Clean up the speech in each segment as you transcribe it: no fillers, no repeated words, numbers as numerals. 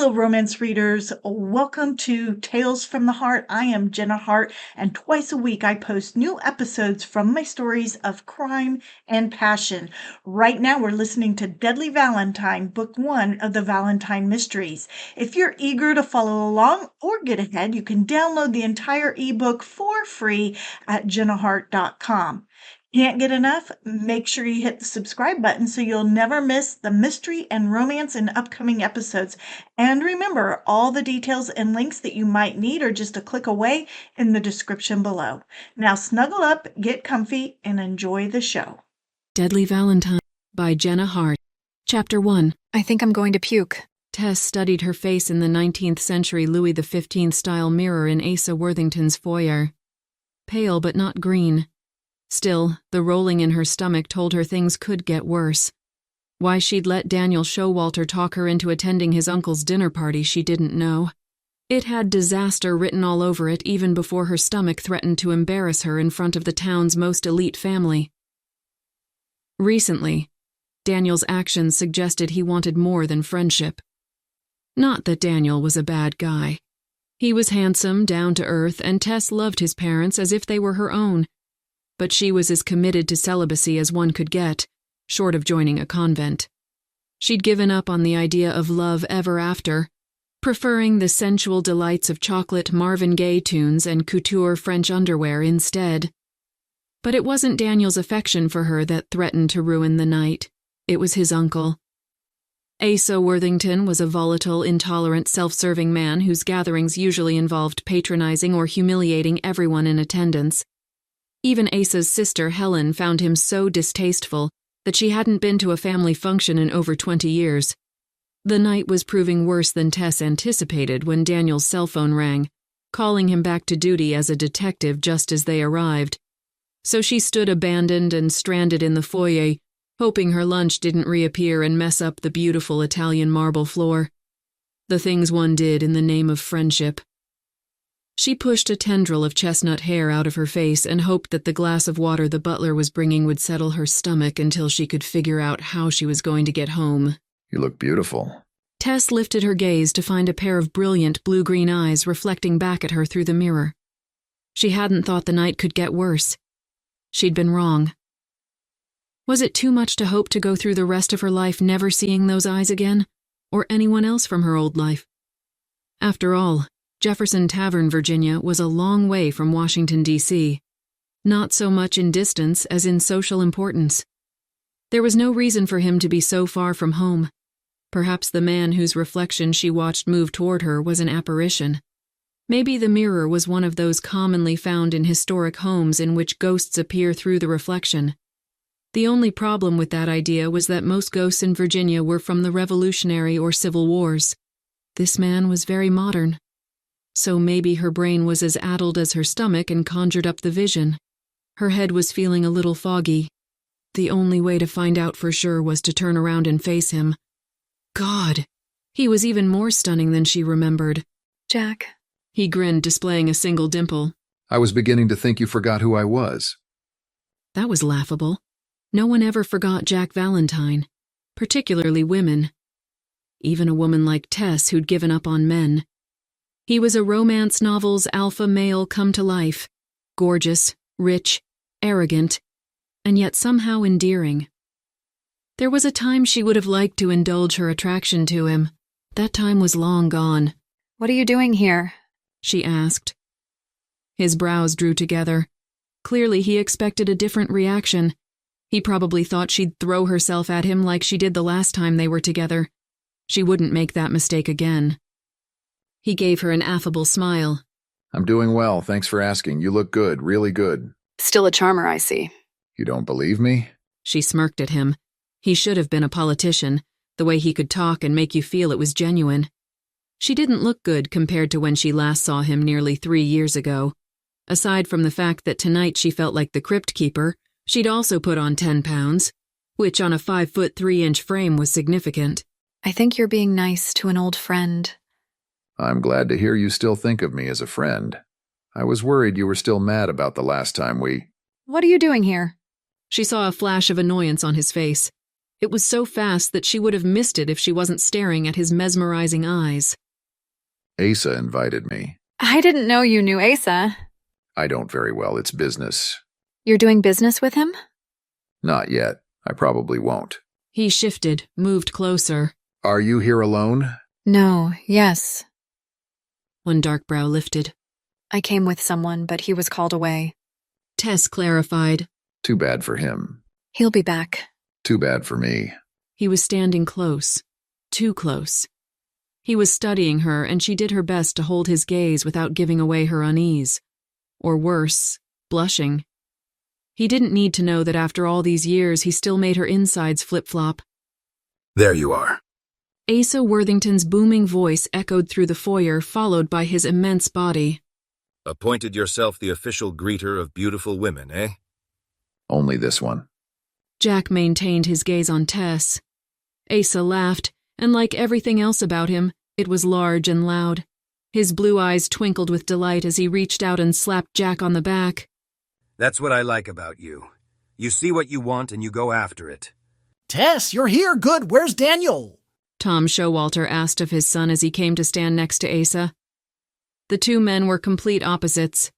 Hello, romance readers. Welcome to Tales from the Heart. I am Jenna Harte, and twice a week I post new episodes from my stories of crime and passion. Right now we're listening to Deadly Valentine, Book 1 of the Valentine Mysteries. If you're eager to follow along or get ahead, you can download the entire ebook for free at jennaharte.com. Can't get enough? Make sure you hit the subscribe button so you'll never miss the mystery and romance in upcoming episodes. And remember, all the details and links that you might need are just a click away in the description below. Now snuggle up, get comfy, and enjoy the show. Deadly Valentine by Jenna Harte. Chapter 1. I think I'm going to puke. Tess studied her face in the 19th century Louis XV style mirror in Asa Worthington's foyer. Pale but not green. Still, the rolling in her stomach told her things could get worse. Why she'd let Daniel Showalter talk her into attending his uncle's dinner party she didn't know. It had disaster written all over it even before her stomach threatened to embarrass her in front of the town's most elite family. Recently, Daniel's actions suggested he wanted more than friendship. Not that Daniel was a bad guy. He was handsome, down to earth, and Tess loved his parents as if they were her own. But she was as committed to celibacy as one could get, short of joining a convent. She'd given up on the idea of love ever after, preferring the sensual delights of chocolate Marvin Gaye tunes and couture French underwear instead. But it wasn't Daniel's affection for her that threatened to ruin the night. It was his uncle. Asa Worthington was a volatile, intolerant, self-serving man whose gatherings usually involved patronizing or humiliating everyone in attendance. Even Asa's sister, Helen, found him so distasteful that she hadn't been to a family function in over 20 years. The night was proving worse than Tess anticipated when Daniel's cell phone rang, calling him back to duty as a detective just as they arrived. So she stood abandoned and stranded in the foyer, hoping her lunch didn't reappear and mess up the beautiful Italian marble floor. The things one did in the name of friendship. She pushed a tendril of chestnut hair out of her face and hoped that the glass of water the butler was bringing would settle her stomach until she could figure out how she was going to get home. You look beautiful. Tess lifted her gaze to find a pair of brilliant blue-green eyes reflecting back at her through the mirror. She hadn't thought the night could get worse. She'd been wrong. Was it too much to hope to go through the rest of her life never seeing those eyes again, or anyone else from her old life? After all, Jefferson Tavern, Virginia, was a long way from Washington, D.C., not so much in distance as in social importance. There was no reason for him to be so far from home. Perhaps the man whose reflection she watched move toward her was an apparition. Maybe the mirror was one of those commonly found in historic homes in which ghosts appear through the reflection. The only problem with that idea was that most ghosts in Virginia were from the Revolutionary or Civil Wars. This man was very modern. So maybe her brain was as addled as her stomach and conjured up the vision. Her head was feeling a little foggy. The only way to find out for sure was to turn around and face him. God! He was even more stunning than she remembered. Jack. He grinned, displaying a single dimple. I was beginning to think you forgot who I was. That was laughable. No one ever forgot Jack Valentine, particularly women. Even a woman like Tess who'd given up on men. He was a romance novel's alpha male come to life, gorgeous, rich, arrogant, and yet somehow endearing. There was a time she would have liked to indulge her attraction to him. That time was long gone. What are you doing here? She asked. His brows drew together. Clearly he expected a different reaction. He probably thought she'd throw herself at him like she did the last time they were together. She wouldn't make that mistake again. He gave her an affable smile. I'm doing well, thanks for asking. You look good, really good. Still a charmer, I see. You don't believe me? She smirked at him. He should have been a politician, the way he could talk and make you feel it was genuine. She didn't look good compared to when she last saw him nearly 3 years ago. Aside from the fact that tonight she felt like the crypt keeper, she'd also put on 10 pounds, which on a 5'3" frame was significant. I think you're being nice to an old friend. I'm glad to hear you still think of me as a friend. I was worried you were still mad about the last time we... What are you doing here? She saw a flash of annoyance on his face. It was so fast that she would have missed it if she wasn't staring at his mesmerizing eyes. Asa invited me. I didn't know you knew Asa. I don't very well. It's business. You're doing business with him? Not yet. I probably won't. He shifted, moved closer. Are you here alone? No, yes. One dark brow lifted. I came with someone, but he was called away. Tess clarified. Too bad for him. He'll be back. Too bad for me. He was standing close. Too close. He was studying her, and she did her best to hold his gaze without giving away her unease. Or worse, blushing. He didn't need to know that after all these years he still made her insides flip-flop. There you are. Asa Worthington's booming voice echoed through the foyer, followed by his immense body. Appointed yourself the official greeter of beautiful women, eh? Only this one. Jack maintained his gaze on Tess. Asa laughed, and like everything else about him, it was large and loud. His blue eyes twinkled with delight as he reached out and slapped Jack on the back. That's what I like about you. You see what you want and you go after it. Tess, you're here. Good. Where's Daniel? Tom Showalter asked of his son as he came to stand next to Asa. The two men were complete opposites.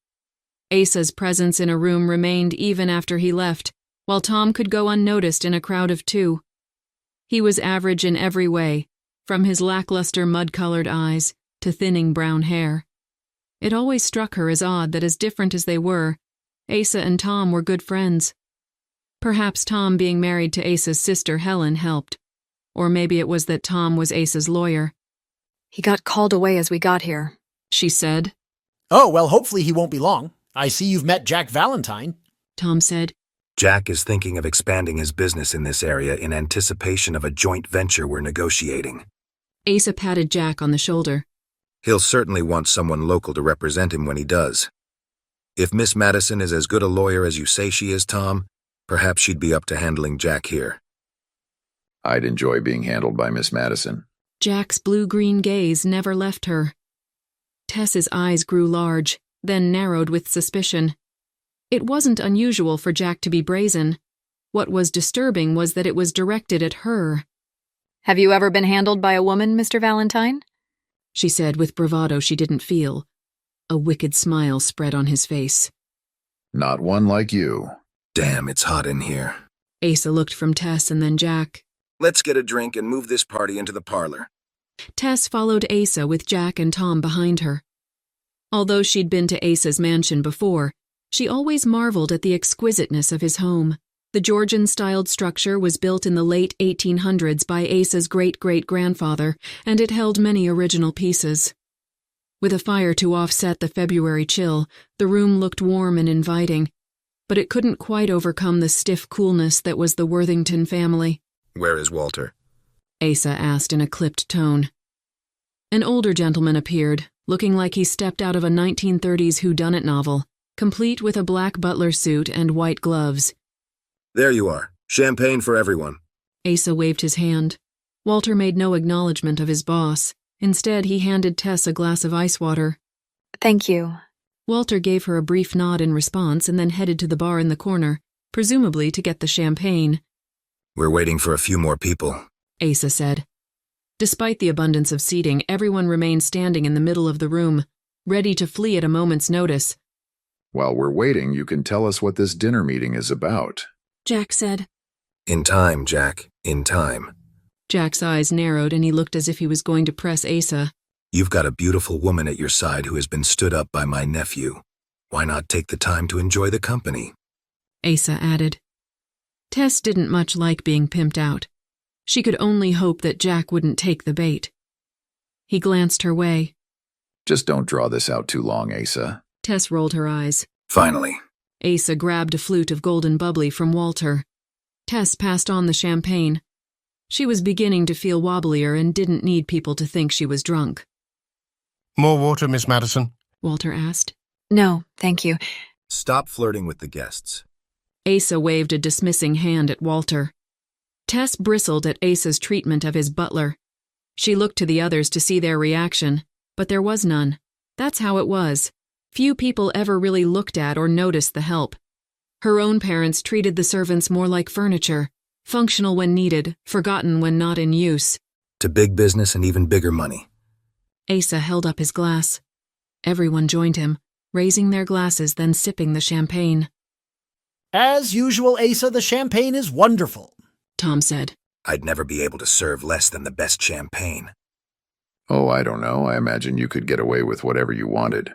Asa's presence in a room remained even after he left, while Tom could go unnoticed in a crowd of two. He was average in every way, from his lackluster mud-colored eyes to thinning brown hair. It always struck her as odd that as different as they were, Asa and Tom were good friends. Perhaps Tom being married to Asa's sister Helen helped. Or maybe it was that Tom was Asa's lawyer. He got called away as we got here, she said. Oh, well, hopefully he won't be long. I see you've met Jack Valentine. Tom said. Jack is thinking of expanding his business in this area in anticipation of a joint venture we're negotiating. Asa patted Jack on the shoulder. He'll certainly want someone local to represent him when he does. If Miss Madison is as good a lawyer as you say she is, Tom, perhaps she'd be up to handling Jack here. I'd enjoy being handled by Miss Madison. Jack's blue-green gaze never left her. Tess's eyes grew large, then narrowed with suspicion. It wasn't unusual for Jack to be brazen. What was disturbing was that it was directed at her. Have you ever been handled by a woman, Mr. Valentine? She said with bravado she didn't feel. A wicked smile spread on his face. Not one like you. Damn, it's hot in here. Asa looked from Tess and then Jack. Let's get a drink and move this party into the parlor. Tess followed Asa with Jack and Tom behind her. Although she'd been to Asa's mansion before, she always marveled at the exquisiteness of his home. The Georgian-styled structure was built in the late 1800s by Asa's great-great-grandfather, and it held many original pieces. With a fire to offset the February chill, the room looked warm and inviting, but it couldn't quite overcome the stiff coolness that was the Worthington family. Where is Walter? Asa asked in a clipped tone. An older gentleman appeared, looking like he stepped out of a 1930s whodunit novel, complete with a black butler suit and white gloves. There you are. Champagne for everyone. Asa waved his hand. Walter made no acknowledgement of his boss. Instead, he handed Tess a glass of ice water. Thank you. Walter gave her a brief nod in response and then headed to the bar in the corner, presumably to get the champagne. We're waiting for a few more people, Asa said. Despite the abundance of seating, everyone remained standing in the middle of the room, ready to flee at a moment's notice. While we're waiting, you can tell us what this dinner meeting is about, Jack said. In time, Jack. In time. Jack's eyes narrowed and he looked as if he was going to press Asa. You've got a beautiful woman at your side who has been stood up by my nephew. Why not take the time to enjoy the company? Asa added. Tess didn't much like being pimped out. She could only hope that Jack wouldn't take the bait. He glanced her way. Just don't draw this out too long, Asa. Tess rolled her eyes. Finally. Asa grabbed a flute of golden bubbly from Walter. Tess passed on the champagne. She was beginning to feel wobblier and didn't need people to think she was drunk. More water, Miss Madison? Walter asked. No, thank you. Stop flirting with the guests. Asa waved a dismissing hand at Walter. Tess bristled at Asa's treatment of his butler. She looked to the others to see their reaction, but there was none. That's how it was. Few people ever really looked at or noticed the help. Her own parents treated the servants more like furniture, Functional when needed, forgotten when not in use. To big business and even bigger money. Asa held up his glass. Everyone joined him, raising their glasses then sipping the champagne. As usual, Asa, the champagne is wonderful, Tom said. I'd never be able to serve less than the best champagne. Oh, I don't know. I imagine you could get away with whatever you wanted.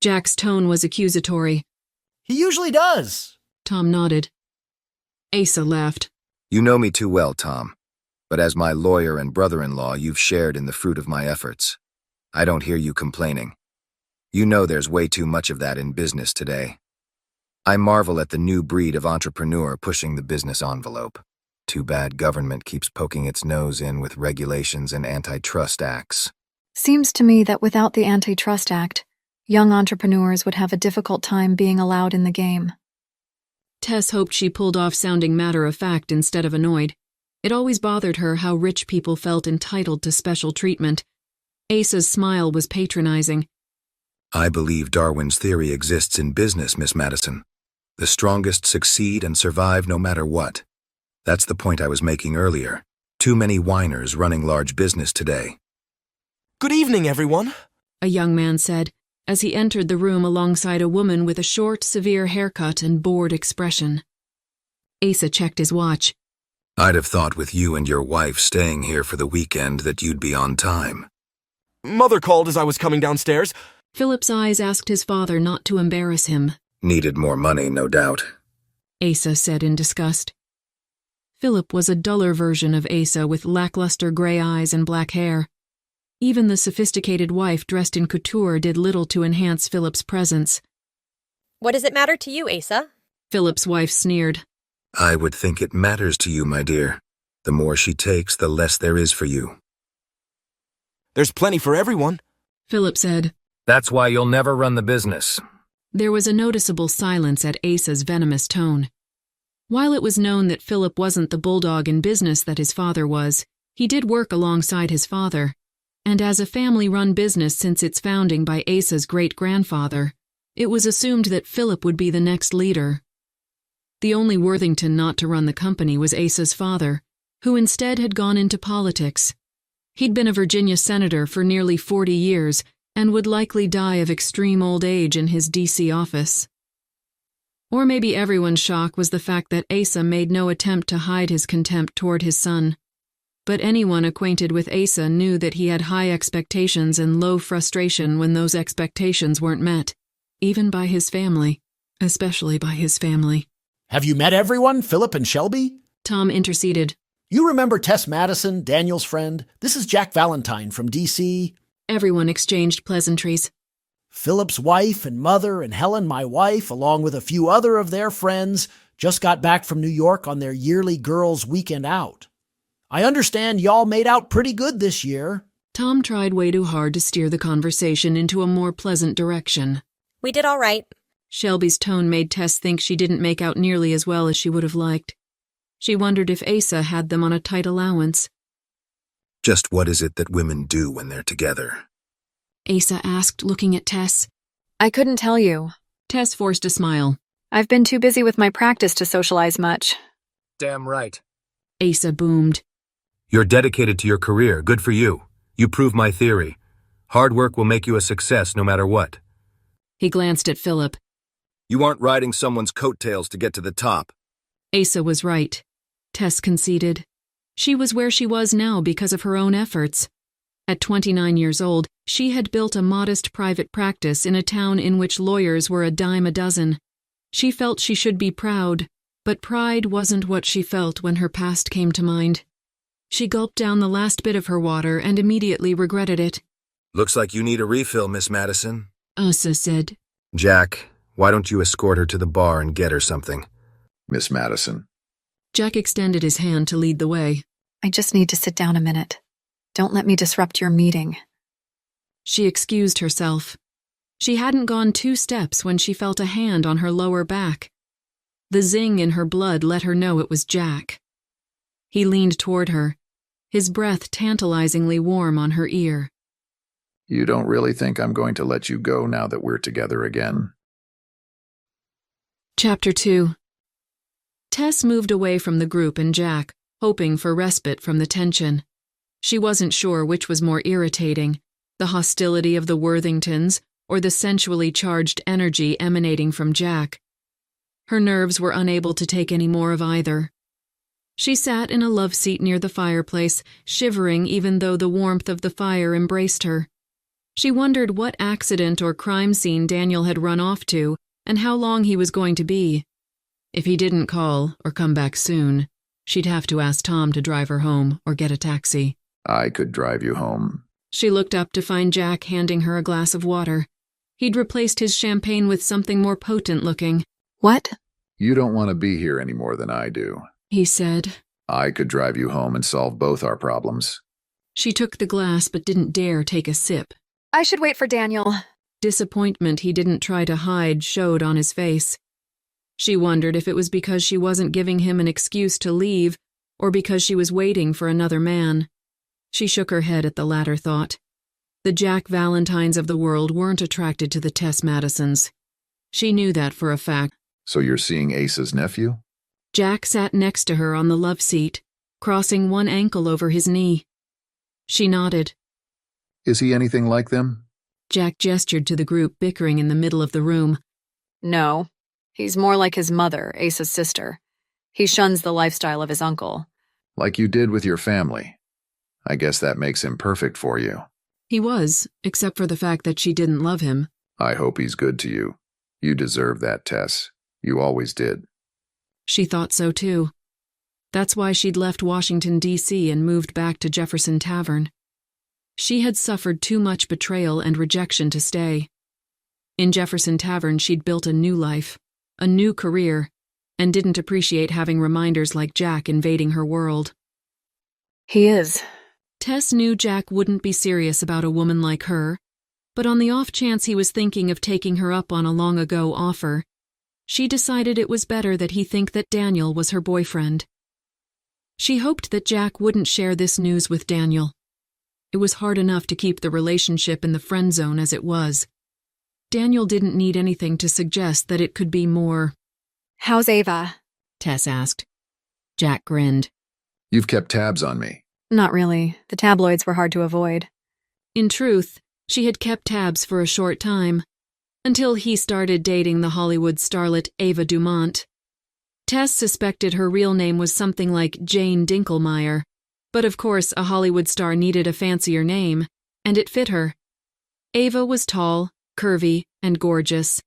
Jack's tone was accusatory. He usually does. Tom nodded. Asa laughed. You know me too well, Tom. But as my lawyer and brother-in-law, you've shared in the fruit of my efforts. I don't hear you complaining. You know there's way too much of that in business today. I marvel at the new breed of entrepreneur pushing the business envelope. Too bad government keeps poking its nose in with regulations and antitrust acts. Seems to me that without the Antitrust Act, young entrepreneurs would have a difficult time being allowed in the game. Tess hoped she pulled off sounding matter-of-fact instead of annoyed. It always bothered her how rich people felt entitled to special treatment. Asa's smile was patronizing. I believe Darwin's theory exists in business, Miss Madison. The strongest succeed and survive no matter what. That's the point I was making earlier. Too many whiners running large business today. Good evening, everyone, A young man said, as he entered the room alongside a woman with a short, severe haircut and bored expression. Asa checked his watch. I'd have thought with you and your wife staying here for the weekend that you'd be on time. Mother called as I was coming downstairs. Philip's eyes asked his father not to embarrass him. Needed more money, no doubt. Asa said in disgust. Philip was a duller version of Asa with lackluster gray eyes and black hair. Even the sophisticated wife dressed in couture did little to enhance Philip's presence. What does it matter to you, Asa? Philip's wife sneered. I would think it matters to you, my dear. The more she takes, the less there is for you. There's plenty for everyone, Philip said. That's why you'll never run the business. There was a noticeable silence at Asa's venomous tone. While it was known that Philip wasn't the bulldog in business that his father was, he did work alongside his father, and as a family-run business since its founding by Asa's great-grandfather, it was assumed that Philip would be the next leader. The only Worthington not to run the company was Asa's father, who instead had gone into politics. He'd been a Virginia senator for nearly 40 years and would likely die of extreme old age in his D.C. office. Or maybe everyone's shock was the fact that Asa made no attempt to hide his contempt toward his son. But anyone acquainted with Asa knew that he had high expectations and low frustration when those expectations weren't met, even by his family, especially by his family. Have you met everyone, Philip and Shelby? Tom interceded. You remember Tess Madison, Daniel's friend? This is Jack Valentine from D.C. Everyone exchanged pleasantries. Philip's wife and mother and Helen, my wife, along with a few other of their friends, just got back from New York on their yearly girls' weekend out. I understand y'all made out pretty good this year. Tom tried way too hard to steer the conversation into a more pleasant direction. We did all right. Shelby's tone made Tess think she didn't make out nearly as well as she would have liked. She wondered if Asa had them on a tight allowance. Just what is it that women do when they're together? Asa asked, looking at Tess. I couldn't tell you. Tess forced a smile. I've been too busy with my practice to socialize much. Damn right. Asa boomed. You're dedicated to your career. Good for you. You prove my theory. Hard work will make you a success no matter what. He glanced at Philip. You aren't riding someone's coattails to get to the top. Asa was right. Tess conceded. She was where she was now because of her own efforts. At 29 years old, she had built a modest private practice in a town in which lawyers were a dime a dozen. She felt she should be proud, but pride wasn't what she felt when her past came to mind. She gulped down the last bit of her water and immediately regretted it. Looks like you need a refill, Miss Madison. Asa said. Jack, why don't you escort her to the bar and get her something? Miss Madison. Jack extended his hand to lead the way. I just need to sit down a minute. Don't let me disrupt your meeting. She excused herself. She hadn't gone 2 steps when she felt a hand on her lower back. The zing in her blood let her know it was Jack. He leaned toward her, his breath tantalizingly warm on her ear. You don't really think I'm going to let you go now that we're together again? Chapter 2. Tess moved away from the group and Jack, hoping for respite from the tension. She wasn't sure which was more irritating, the hostility of the Worthingtons or the sensually charged energy emanating from Jack. Her nerves were unable to take any more of either. She sat in a love seat near the fireplace, shivering even though the warmth of the fire embraced her. She wondered what accident or crime scene Daniel had run off to and how long he was going to be. If he didn't call or come back soon, she'd have to ask Tom to drive her home or get a taxi. I could drive you home. She looked up to find Jack handing her a glass of water. He'd replaced his champagne with something more potent looking. What? You don't want to be here any more than I do, he said. I could drive you home and solve both our problems. She took the glass but didn't dare take a sip. I should wait for Daniel. Disappointment he didn't try to hide showed on his face. She wondered if it was because she wasn't giving him an excuse to leave or because she was waiting for another man. She shook her head at the latter thought. The Jack Valentines of the world weren't attracted to the Tess Madisons. She knew that for a fact. So you're seeing Asa's nephew? Jack sat next to her on the love seat, crossing one ankle over his knee. She nodded. Is he anything like them? Jack gestured to the group bickering in the middle of the room. No. He's more like his mother, Asa's sister. He shuns the lifestyle of his uncle. Like you did with your family. I guess that makes him perfect for you. He was, except for the fact that she didn't love him. I hope he's good to you. You deserve that, Tess. You always did. She thought so too. That's why she'd left Washington, D.C. and moved back to Jefferson Tavern. She had suffered too much betrayal and rejection to stay. In Jefferson Tavern, she'd built a new life, a new career, and didn't appreciate having reminders like Jack invading her world. He is. Tess knew Jack wouldn't be serious about a woman like her, but on the off chance he was thinking of taking her up on a long-ago offer, she decided it was better that he think that Daniel was her boyfriend. She hoped that Jack wouldn't share this news with Daniel. It was hard enough to keep the relationship in the friend zone as it was. Daniel didn't need anything to suggest that it could be more. How's Ava? Tess asked. Jack grinned. You've kept tabs on me. Not really. The tabloids were hard to avoid. In truth, she had kept tabs for a short time, until he started dating the Hollywood starlet Ava Dumont. Tess suspected her real name was something like Jane Dinkelmeyer, but of course a Hollywood star needed a fancier name, and it fit her. Ava was tall, curvy, and gorgeous.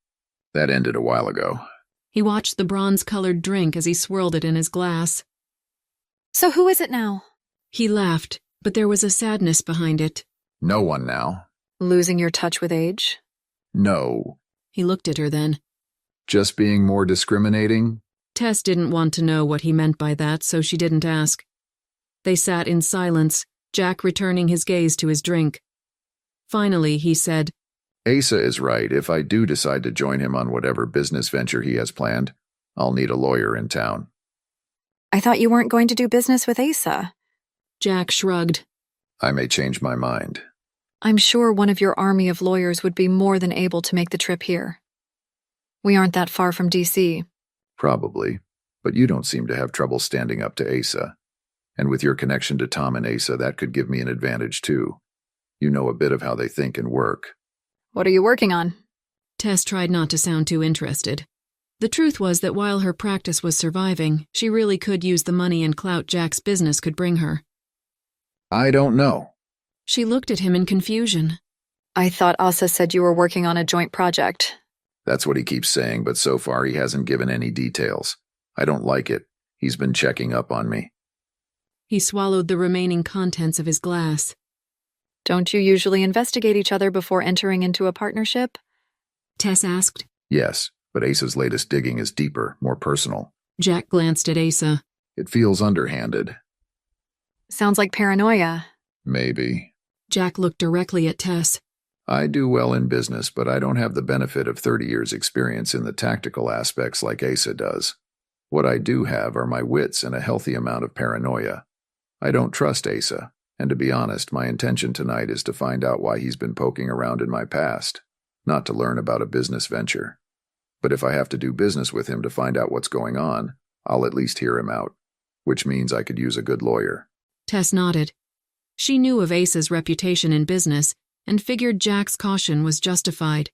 That ended a while ago. He watched the bronze-colored drink as he swirled it in his glass. So who is it now? He laughed, but there was a sadness behind it. No one now. Losing your touch with age? No. He looked at her then. Just being more discriminating? Tess didn't want to know what he meant by that, so she didn't ask. They sat in silence, Jack returning his gaze to his drink. Finally, he said, Asa is right. If I do decide to join him on whatever business venture he has planned, I'll need a lawyer in town. I thought you weren't going to do business with Asa. Jack shrugged. I may change my mind. I'm sure one of your army of lawyers would be more than able to make the trip here. We aren't that far from D.C. Probably, but you don't seem to have trouble standing up to Asa. And with your connection to Tom and Asa, that could give me an advantage too. You know a bit of how they think and work. What are you working on? Tess tried not to sound too interested. The truth was that while her practice was surviving, she really could use the money and clout Jack's business could bring her. I don't know. She looked at him in confusion. I thought Asa said you were working on a joint project. That's what he keeps saying, but so far he hasn't given any details. I don't like it. He's been checking up on me. He swallowed the remaining contents of his glass. Don't you usually investigate each other before entering into a partnership? Tess asked. Yes, but Asa's latest digging is deeper, more personal. Jack glanced at Asa. It feels underhanded. Sounds like paranoia. Maybe. Jack looked directly at Tess. I do well in business, but I don't have the benefit of 30 years' experience in the tactical aspects like Asa does. What I do have are my wits and a healthy amount of paranoia. I don't trust Asa, and to be honest, my intention tonight is to find out why he's been poking around in my past, not to learn about a business venture. But if I have to do business with him to find out what's going on, I'll at least hear him out, which means I could use a good lawyer. Tess nodded. She knew of Asa's reputation in business and figured Jack's caution was justified.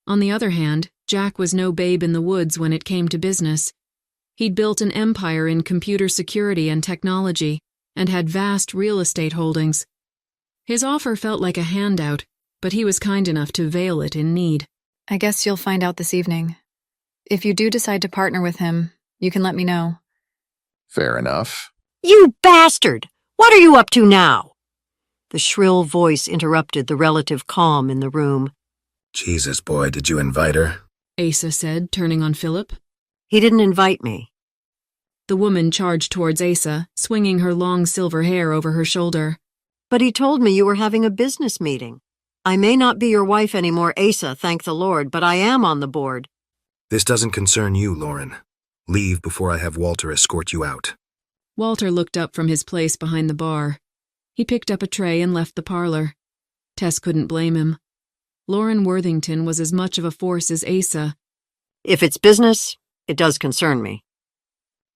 On the other hand, Jack was no babe in the woods when it came to business. He'd built an empire in computer security and technology and had vast real estate holdings. His offer felt like a handout, but he was kind enough to veil it in need. I guess you'll find out this evening. If you do decide to partner with him, you can let me know. Fair enough. You bastard! What are you up to now? The shrill voice interrupted the relative calm in the room. Jesus, boy, did you invite her? Asa said, turning on Philip. He didn't invite me. The woman charged towards Asa, swinging her long silver hair over her shoulder. But he told me you were having a business meeting. I may not be your wife anymore, Asa, thank the Lord, but I am on the board. This doesn't concern you, Lauren. Leave before I have Walter escort you out. Walter looked up from his place behind the bar. He picked up a tray and left the parlor. Tess couldn't blame him. Lauren Worthington was as much of a force as Asa. If it's business, it does concern me.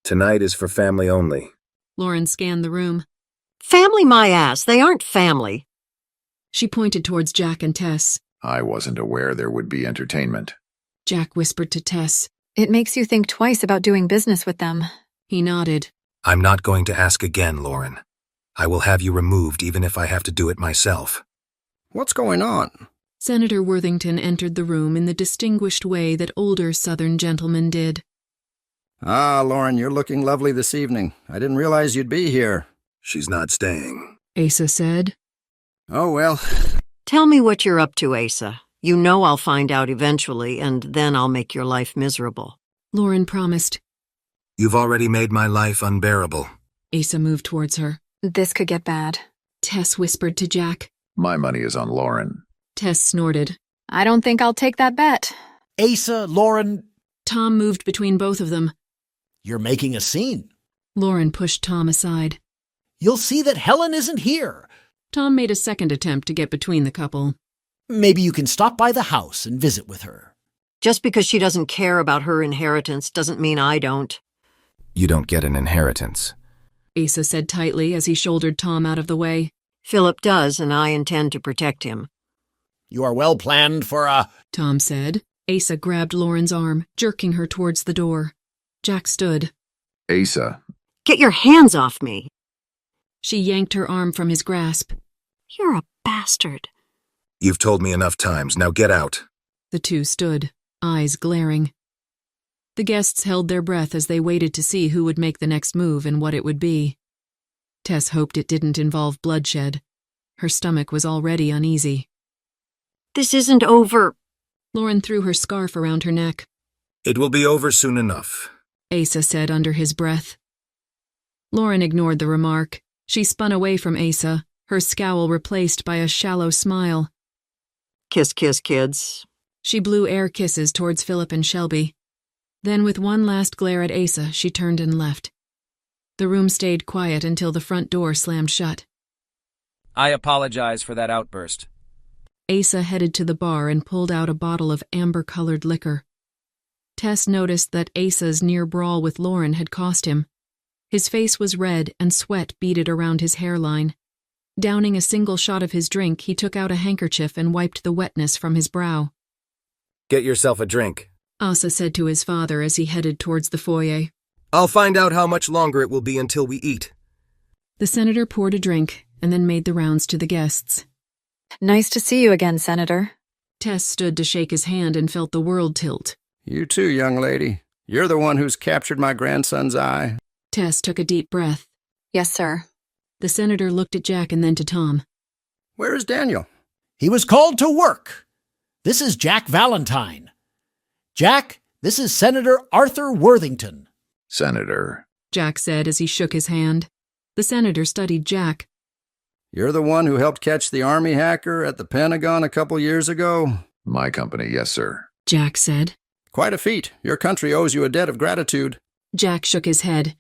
Tonight is for family only. Lauren scanned the room. Family my ass, they aren't family. She pointed towards Jack and Tess. I wasn't aware there would be entertainment. Jack whispered to Tess. It makes you think twice about doing business with them. He nodded. I'm not going to ask again, Lauren. I will have you removed even if I have to do it myself. What's going on? Senator Worthington entered the room in the distinguished way that older Southern gentlemen did. Ah, Lauren, you're looking lovely this evening. I didn't realize you'd be here. She's not staying, Asa said. Oh, well. Tell me what you're up to, Asa. You know I'll find out eventually, and then I'll make your life miserable. Lauren promised. You've already made my life unbearable. Asa moved towards her. This could get bad. Tess whispered to Jack. My money is on Lauren. Tess snorted. I don't think I'll take that bet. Asa, Lauren, Tom moved between both of them. you're making a scene. Lauren pushed Tom aside. You'll see that Helen isn't here. Tom made a second attempt to get between the couple. Maybe you can stop by the house and visit with her. Just because she doesn't care about her inheritance doesn't mean I don't. You don't get an inheritance. Asa said tightly as he shouldered Tom out of the way. Philip does, and I intend to protect him. You are well planned for a... Tom said. Asa grabbed Lauren's arm, jerking her towards the door. Jack stood. Asa. Get your hands off me. She yanked her arm from his grasp. You're a bastard. You've told me enough times. Now get out. The two stood, eyes glaring. The guests held their breath as they waited to see who would make the next move and what it would be. Tess hoped it didn't involve bloodshed. Her stomach was already uneasy. This isn't over. Lauren threw her scarf around her neck. It will be over soon enough. Asa said under his breath. Lauren ignored the remark. She spun away from Asa, her scowl replaced by a shallow smile. Kiss, kiss, kids. She blew air kisses towards Philip and Shelby. Then with one last glare at Asa, she turned and left. The room stayed quiet until the front door slammed shut. I apologize for that outburst. Asa headed to the bar and pulled out a bottle of amber-colored liquor. Tess noticed that Asa's near brawl with Lauren had cost him. His face was red and sweat beaded around his hairline. Downing a single shot of his drink, he took out a handkerchief and wiped the wetness from his brow. Get yourself a drink. Asa said to his father as he headed towards the foyer. I'll find out how much longer it will be until we eat. The senator poured a drink and then made the rounds to the guests. Nice to see you again, Senator. Tess stood to shake his hand and felt the world tilt. You too, young lady. You're the one who's captured my grandson's eye. Tess took a deep breath. Yes, sir. The senator looked at Jack and then to Tom. Where is Daniel? He was called to work. This is Jack Valentine. Jack, this is Senator Arthur Worthington. Senator. Jack said as he shook his hand. The senator studied Jack. You're the one who helped catch the Army hacker at the Pentagon a couple years ago? My company, yes, sir. Jack said. Quite a feat. Your country owes you a debt of gratitude. Jack shook his head.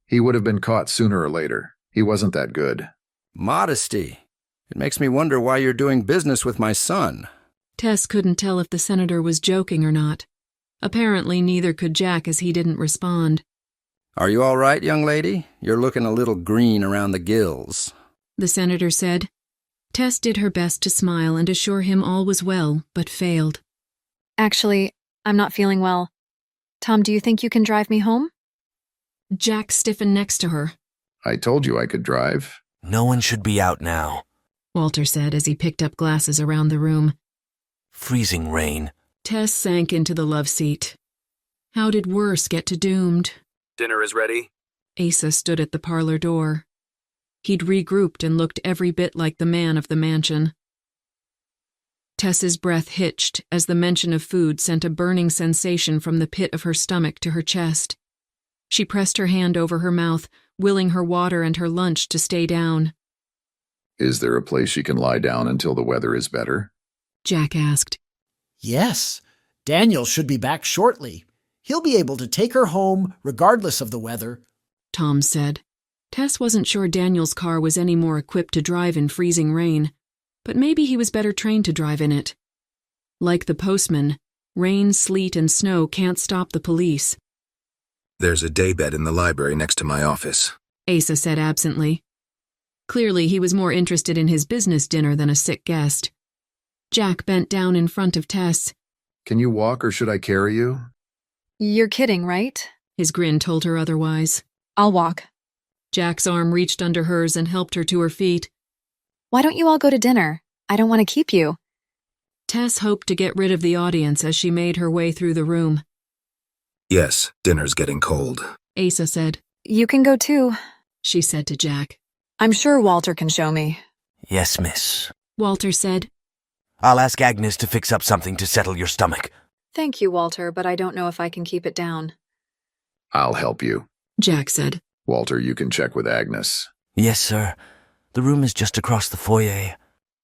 He would have been caught sooner or later. He wasn't that good. Modesty. It makes me wonder why you're doing business with my son. Tess couldn't tell if the senator was joking or not. Apparently neither could Jack as he didn't respond. Are you all right, young lady? You're looking a little green around the gills. The senator said. Tess did her best to smile and assure him all was well, but failed. Actually, I'm not feeling well. Tom, do you think you can drive me home? Jack stiffened next to her. I told you I could drive. No one should be out now. Walter said as he picked up glasses around the room. Freezing rain. Tess sank into the love seat. How did worse get to doomed? Dinner is ready. Asa stood at the parlor door. He'd regrouped and looked every bit like the man of the mansion. Tess's breath hitched as the mention of food sent a burning sensation from the pit of her stomach to her chest. She pressed her hand over her mouth, willing her water and her lunch to stay down. Is there a place she can lie down until the weather is better? Jack asked. Yes, Daniel should be back shortly. He'll be able to take her home regardless of the weather, Tom said. Tess wasn't sure Daniel's car was any more equipped to drive in freezing rain, but maybe he was better trained to drive in it. Like the postman, rain, sleet, and snow can't stop the police. There's a daybed in the library next to my office, Asa said absently. Clearly, he was more interested in his business dinner than a sick guest. Jack bent down in front of Tess. Can you walk or should I carry you? You're kidding, right? His grin told her otherwise. I'll walk. Jack's arm reached under hers and helped her to her feet. Why don't you all go to dinner? I don't want to keep you. Tess hoped to get rid of the audience as she made her way through the room. Yes, dinner's getting cold, Asa said. You can go too, she said to Jack. I'm sure Walter can show me. Yes, miss. Walter said. I'll ask Agnes to fix up something to settle your stomach. Thank you, Walter, but I don't know if I can keep it down. I'll help you, Jack said. Walter, you can check with Agnes. Yes, sir. The room is just across the foyer.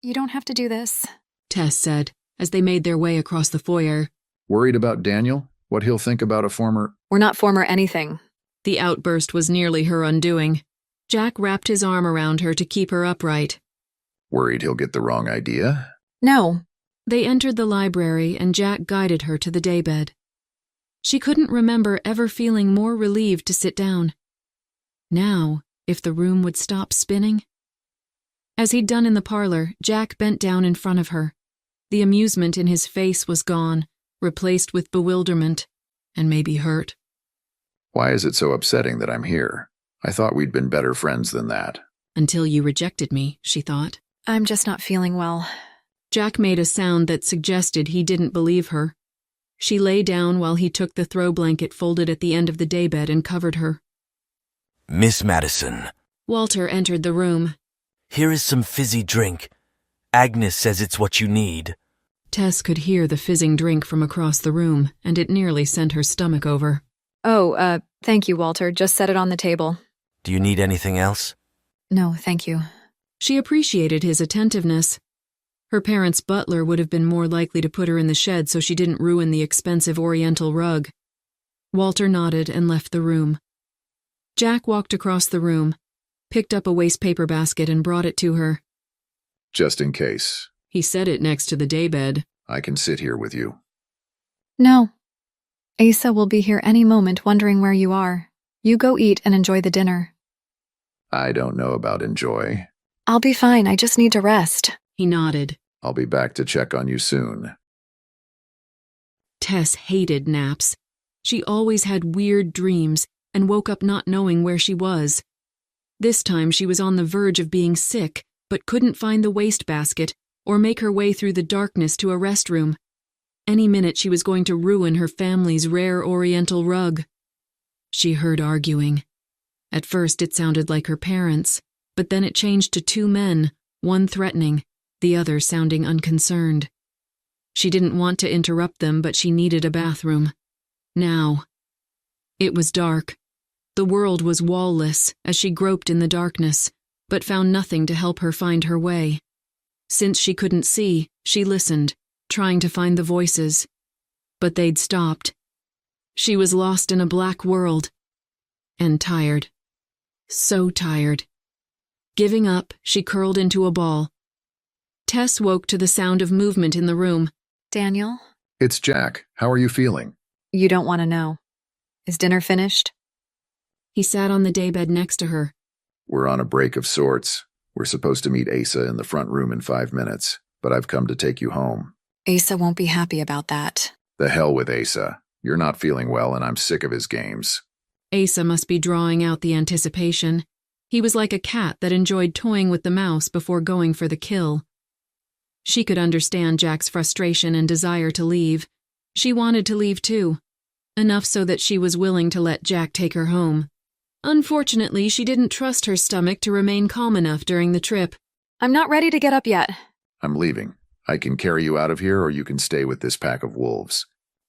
You don't have to do this, Tess said, as they made their way across the foyer. Worried about Daniel? What he'll think about a former... We're not former anything. The outburst was nearly her undoing. Jack wrapped his arm around her to keep her upright. Worried he'll get the wrong idea? No. They entered the library and Jack guided her to the daybed. She couldn't remember ever feeling more relieved to sit down. Now, if the room would stop spinning. As he'd done in the parlor, Jack bent down in front of her. The amusement in his face was gone, replaced with bewilderment, and maybe hurt. Why is it so upsetting that I'm here? I thought we'd been better friends than that. Until you rejected me, she thought. I'm just not feeling well. Jack made a sound that suggested he didn't believe her. She lay down while he took the throw blanket folded at the end of the daybed and covered her. Miss Madison. Walter entered the room. Here is some fizzy drink. Agnes says it's what you need. Tess could hear the fizzing drink from across the room, and it nearly sent her stomach over. Oh, thank you, Walter. Just set it on the table. Do you need anything else? No, thank you. She appreciated his attentiveness. Her parents' butler would have been more likely to put her in the shed so she didn't ruin the expensive oriental rug. Walter nodded and left the room. Jack walked across the room, picked up a wastepaper basket and brought it to her. Just in case. He set it next to the daybed. I can sit here with you. No. Asa will be here any moment wondering where you are. You go eat and enjoy the dinner. I don't know about enjoy. I'll be fine. I just need to rest. He nodded. I'll be back to check on you soon. Tess hated naps. She always had weird dreams and woke up not knowing where she was. This time she was on the verge of being sick, but couldn't find the wastebasket or make her way through the darkness to a restroom. Any minute she was going to ruin her family's rare oriental rug. She heard arguing. At first it sounded like her parents, but then it changed to two men, one threatening, the other sounding unconcerned. She didn't want to interrupt them, but she needed a bathroom. Now. It was dark. The world was wall-less as she groped in the darkness, but found nothing to help her find her way. Since she couldn't see, she listened, trying to find the voices. But they'd stopped. She was lost in a black world. And tired. So tired. Giving up, she curled into a ball. Tess woke to the sound of movement in the room. Daniel? It's Jack. How are you feeling? You don't want to know. Is dinner finished? He sat on the daybed next to her. We're on a break of sorts. We're supposed to meet Asa in the front room in 5 minutes, but I've come to take you home. Asa won't be happy about that. The hell with Asa. You're not feeling well, and I'm sick of his games. Asa must be drawing out the anticipation. He was like a cat that enjoyed toying with the mouse before going for the kill. She could understand Jack's frustration and desire to leave. She wanted to leave too. Enough so that she was willing to let Jack take her home. Unfortunately, she didn't trust her stomach to remain calm enough during the trip. I'm not ready to get up yet. I'm leaving. I can carry you out of here, or you can stay with this pack of wolves.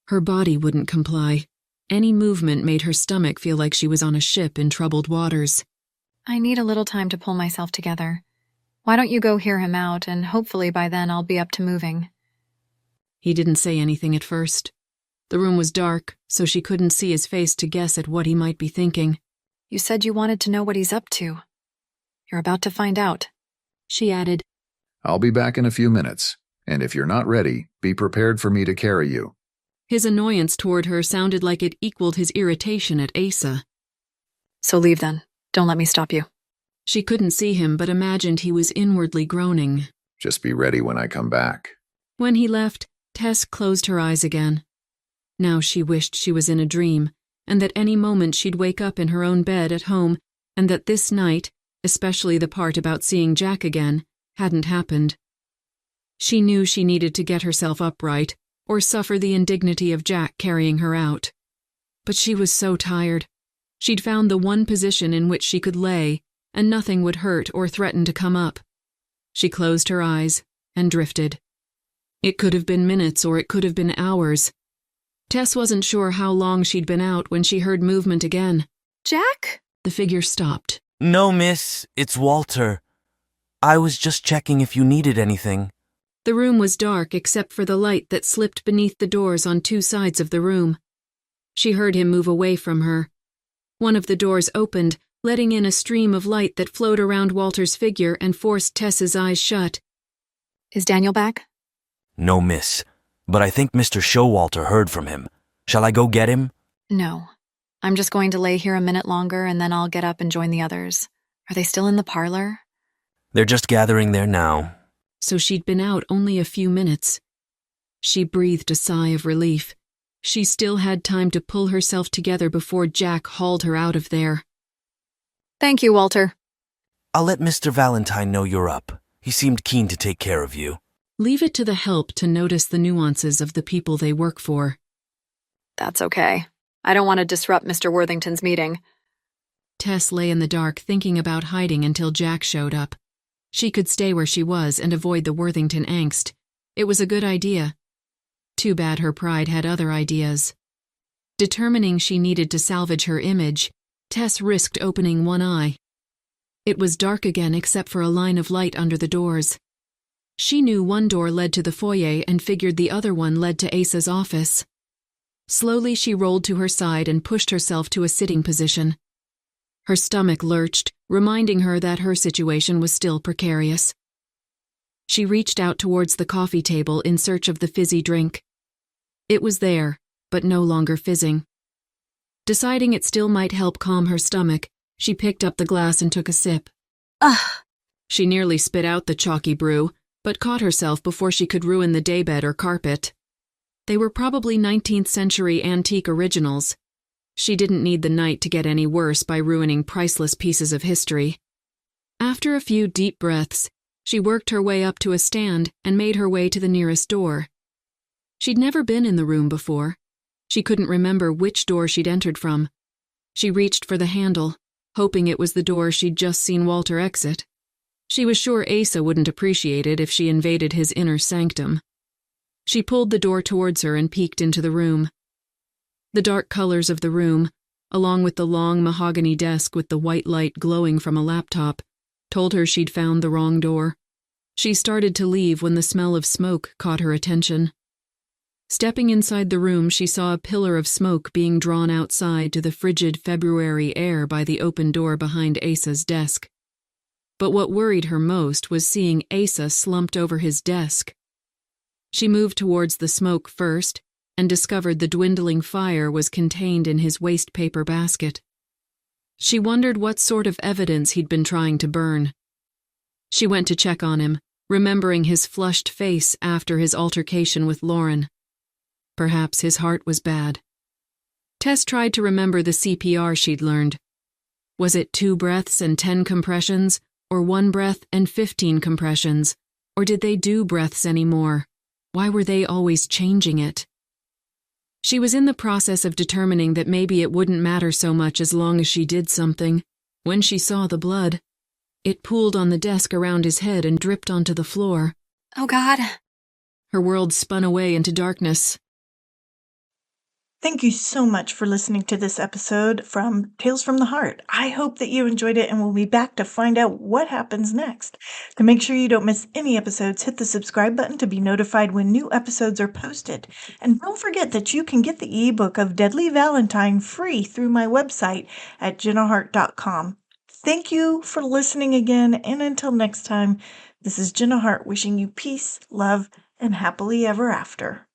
Her body wouldn't comply. Any movement made her stomach feel like she was on a ship in troubled waters. I need a little time to pull myself together. Why don't you go hear him out, and hopefully by then I'll be up to moving. He didn't say anything at first. The room was dark, so she couldn't see his face to guess at what he might be thinking. You said you wanted to know what he's up to. You're about to find out, she added. I'll be back in a few minutes, and if you're not ready, be prepared for me to carry you. His annoyance toward her sounded like it equaled his irritation at Asa. So leave then. Don't let me stop you. She couldn't see him but imagined he was inwardly groaning. Just be ready when I come back. When he left, Tess closed her eyes again. Now she wished she was in a dream, and that any moment she'd wake up in her own bed at home, and that this night, especially the part about seeing Jack again, hadn't happened. She knew she needed to get herself upright, or suffer the indignity of Jack carrying her out. But she was so tired. She'd found the one position in which she could lay, and nothing would hurt or threaten to come up. She closed her eyes and drifted. It could have been minutes or it could have been hours. Tess wasn't sure how long she'd been out when she heard movement again. Jack? The figure stopped. No, miss, it's Walter. I was just checking if you needed anything. The room was dark except for the light that slipped beneath the doors on 2 sides of the room. She heard him move away from her. One of the doors opened, letting in a stream of light that flowed around Walter's figure and forced Tess's eyes shut. Is Daniel back? No, miss, but I think Mr. Showalter heard from him. Shall I go get him? No. I'm just going to lay here a minute longer and then I'll get up and join the others. Are they still in the parlor? They're just gathering there now. So she'd been out only a few minutes. She breathed a sigh of relief. She still had time to pull herself together before Jack hauled her out of there. Thank you, Walter. I'll let Mr. Valentine know you're up. He seemed keen to take care of you. Leave it to the help to notice the nuances of the people they work for. That's okay. I don't want to disrupt Mr. Worthington's meeting. Tess lay in the dark thinking about hiding until Jack showed up. She could stay where she was and avoid the Worthington angst. It was a good idea. Too bad her pride had other ideas. Determining she needed to salvage her image, Tess risked opening one eye. It was dark again except for a line of light under the doors. She knew one door led to the foyer and figured the other one led to Asa's office. Slowly she rolled to her side and pushed herself to a sitting position. Her stomach lurched, reminding her that her situation was still precarious. She reached out towards the coffee table in search of the fizzy drink. It was there, but no longer fizzing. Deciding it still might help calm her stomach, she picked up the glass and took a sip. Ugh! She nearly spit out the chalky brew, but caught herself before she could ruin the daybed or carpet. They were probably 19th century antique originals. She didn't need the night to get any worse by ruining priceless pieces of history. After a few deep breaths, she worked her way up to a stand and made her way to the nearest door. She'd never been in the room before. She couldn't remember which door she'd entered from. She reached for the handle, hoping it was the door she'd just seen Walter exit. She was sure Asa wouldn't appreciate it if she invaded his inner sanctum. She pulled the door towards her and peeked into the room. The dark colors of the room, along with the long mahogany desk with the white light glowing from a laptop, told her she'd found the wrong door. She started to leave when the smell of smoke caught her attention. Stepping inside the room, she saw a pillar of smoke being drawn outside to the frigid February air by the open door behind Asa's desk. But what worried her most was seeing Asa slumped over his desk. She moved towards the smoke first and discovered the dwindling fire was contained in his waste paper basket. She wondered what sort of evidence he'd been trying to burn. She went to check on him, remembering his flushed face after his altercation with Lauren. Perhaps his heart was bad. Tess tried to remember the CPR she'd learned. Was it 2 breaths and 10 compressions, or 1 breath and 15 compressions? Or did they do breaths anymore? Why were they always changing it? She was in the process of determining that maybe it wouldn't matter so much as long as she did something, when she saw the blood. It pooled on the desk around his head and dripped onto the floor. Oh, God. Her world spun away into darkness. Thank you so much for listening to this episode from Tales from the Heart. I hope that you enjoyed it and we'll be back to find out what happens next. To make sure you don't miss any episodes, hit the subscribe button to be notified when new episodes are posted. And don't forget that you can get the ebook of Deadly Valentine free through my website at jennaharte.com. Thank you for listening again, and until next time, this is Jenna Harte wishing you peace, love, and happily ever after.